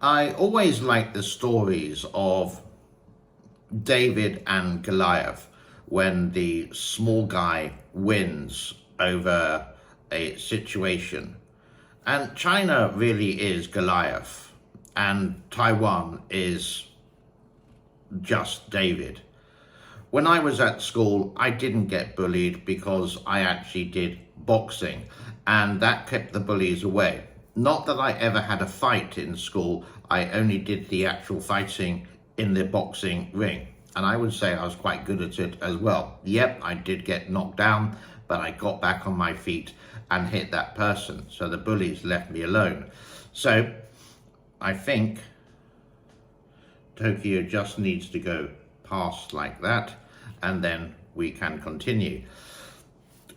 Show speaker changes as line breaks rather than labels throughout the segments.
I always like the stories of David and Goliath when the small guy wins over a situation. And China really is Goliath, and Taiwan is just David. When I was at school, I didn't get bullied because I actually did boxing, and that kept the bullies away. Not that I ever had a fight in school, I only did the actual fighting in the boxing ring. And I would say I was quite good at it as well. Yep, I did get knocked down, but I got back on my feet and hit that person. So the bullies left me alone. So I think Tokyo just needs to go past like that, and then we can continue.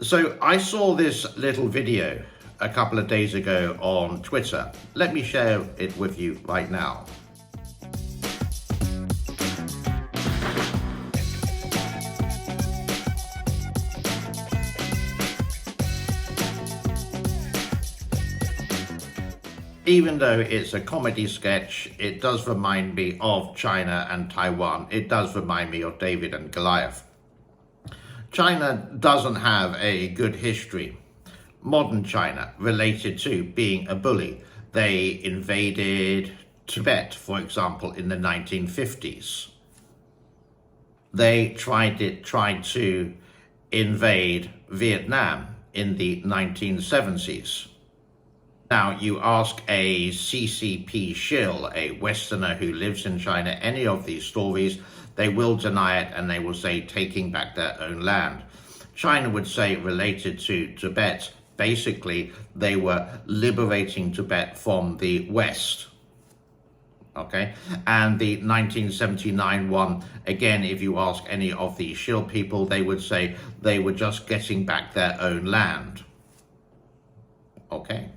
So I saw this little video a couple of days ago on Twitter. Let me share it with you right now. Even though it's a comedy sketch, it does remind me of China and Taiwan. It does remind me of David and Goliath. China doesn't have a good history. Modern China related to being a bully. They invaded Tibet, for example, in the 1950s. They tried to invade Vietnam in the 1970s. Now, you ask a CCP shill, a Westerner who lives in China, any of these stories, they will deny it and they will say taking back their own land. China would say related to Tibet, basically they were liberating Tibet from the West. Okay, and the 1979 one, again, if you ask any of the shill people, they would say they were just getting back their own land. Okay.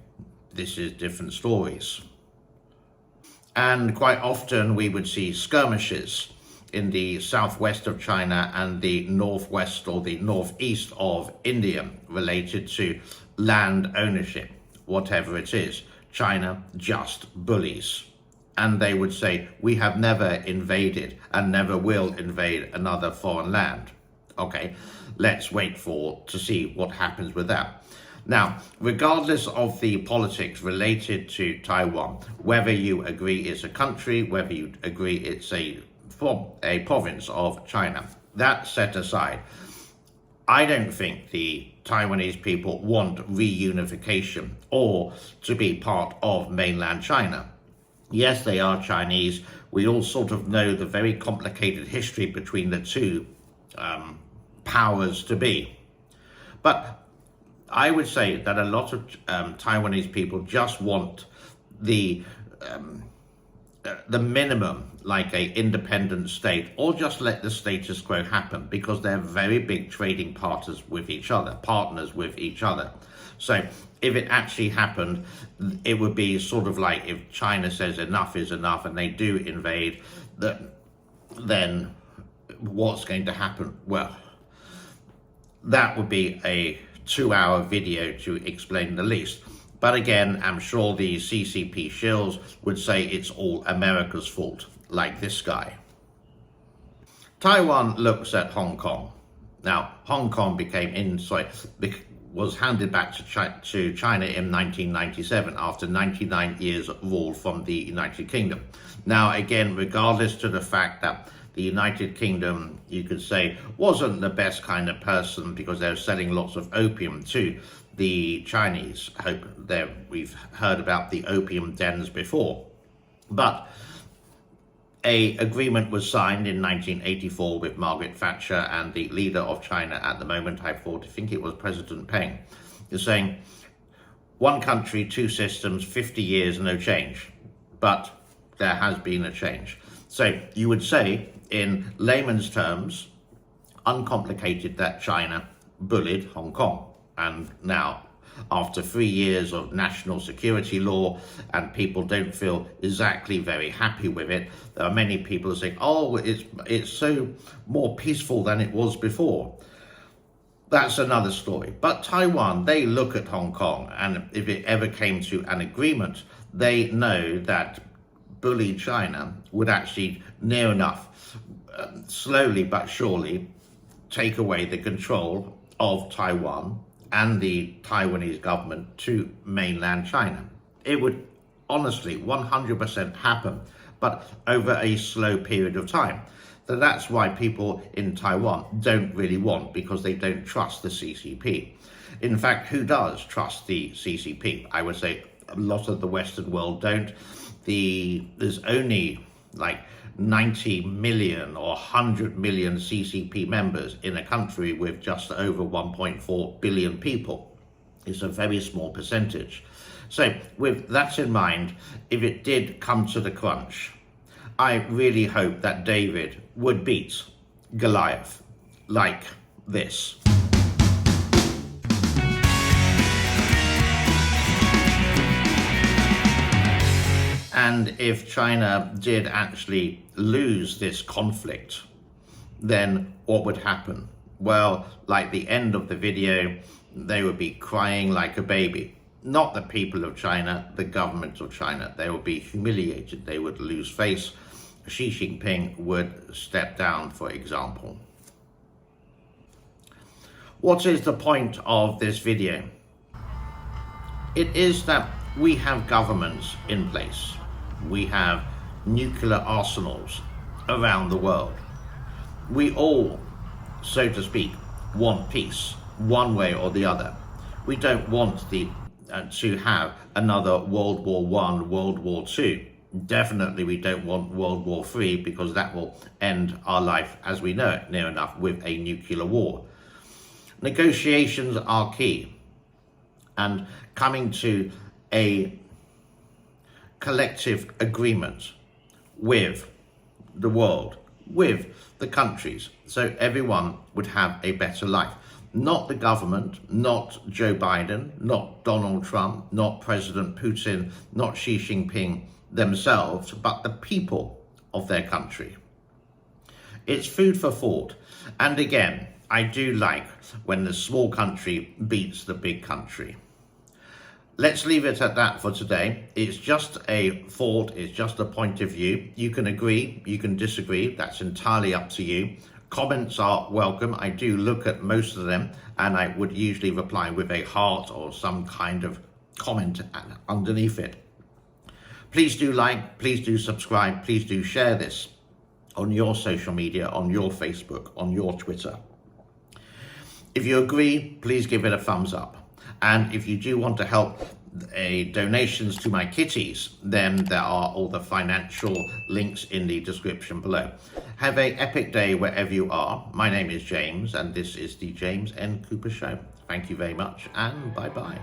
This is different stories. And quite often we would see skirmishes in the southwest of China and the northwest or the northeast of India related to land ownership, whatever it is. China just bullies. And they would say, we have never invaded and never will invade another foreign land. Okay, let's wait to see what happens with that. Now, regardless of the politics related to Taiwan, whether you agree it's a country, whether you agree it's a province of China, that set aside, I don't think the Taiwanese people want reunification or to be part of mainland China. Yes, they are Chinese. We all sort of know the very complicated history between the two powers to be. But I would say that a lot of Taiwanese people just want the minimum, like a independent state, or just let the status quo happen, because they're very big trading partners with each other. So if it actually happened, it would be sort of like if China says enough is enough and they do invade, then what's going to happen? Well, that would be a 2-hour video to explain the least. But again, I'm sure the CCP shills would say it's all America's fault, like this guy. Taiwan looks at Hong Kong. Now, Hong Kong was handed back to China in 1997 after 99 years of rule from the United Kingdom. Now, again, regardless to the fact that the United Kingdom, you could say, wasn't the best kind of person because they were selling lots of opium to the Chinese. We've heard about the opium dens before. But an agreement was signed in 1984 with Margaret Thatcher and the leader of China at the moment, I think it was President Peng, is saying, one country, two systems, 50 years, no change. But there has been a change. So you would say, in layman's terms, uncomplicated, that China bullied Hong Kong. And now, after 3 years of national security law, and people don't feel exactly very happy with it, there are many people saying, oh, it's so more peaceful than it was before. That's another story. But Taiwan, they look at Hong Kong, and if it ever came to an agreement, they know that bully China would actually near enough, slowly but surely, take away the control of Taiwan and the Taiwanese government to mainland China. It would honestly 100% happen, but over a slow period of time. So that's why people in Taiwan don't really want, because they don't trust the CCP. In fact, who does trust the CCP? I would say a lot of the Western world don't. There's only like 90 million or 100 million CCP members in a country with just over 1.4 billion people. It's a very small percentage. So with that in mind, if it did come to the crunch, I really hope that David would beat Goliath like this. And if China did actually lose this conflict, then what would happen? Well, like the end of the video, they would be crying like a baby. Not the people of China, the government of China. They would be humiliated. They would lose face. Xi Jinping would step down, for example. What is the point of this video? It is that we have governments in place. We have nuclear arsenals around the world. We all, so to speak, want peace one way or the other. We don't want to have another World War I, World War II. Definitely we don't want World War III, because that will end our life as we know it near enough with a nuclear war. Negotiations are key, and coming to a collective agreement with the world, with the countries, so everyone would have a better life. Not the government, not Joe Biden, not Donald Trump, not President Putin, not Xi Jinping themselves, but the people of their country. It's food for thought. And again, I do like when the small country beats the big country. Let's leave it at that for today. It's just a thought, it's just a point of view. You can agree, you can disagree, that's entirely up to you. Comments are welcome. I do look at most of them, and I would usually reply with a heart or some kind of comment underneath it. Please do like, please do subscribe, please do share this on your social media, on your Facebook, on your Twitter. If you agree, please give it a thumbs up. And if you do want to help donations to my kitties, then there are all the financial links in the description below. Have an epic day wherever you are. My name is James, and this is the James N. Cooper Show. Thank you very much, and bye-bye.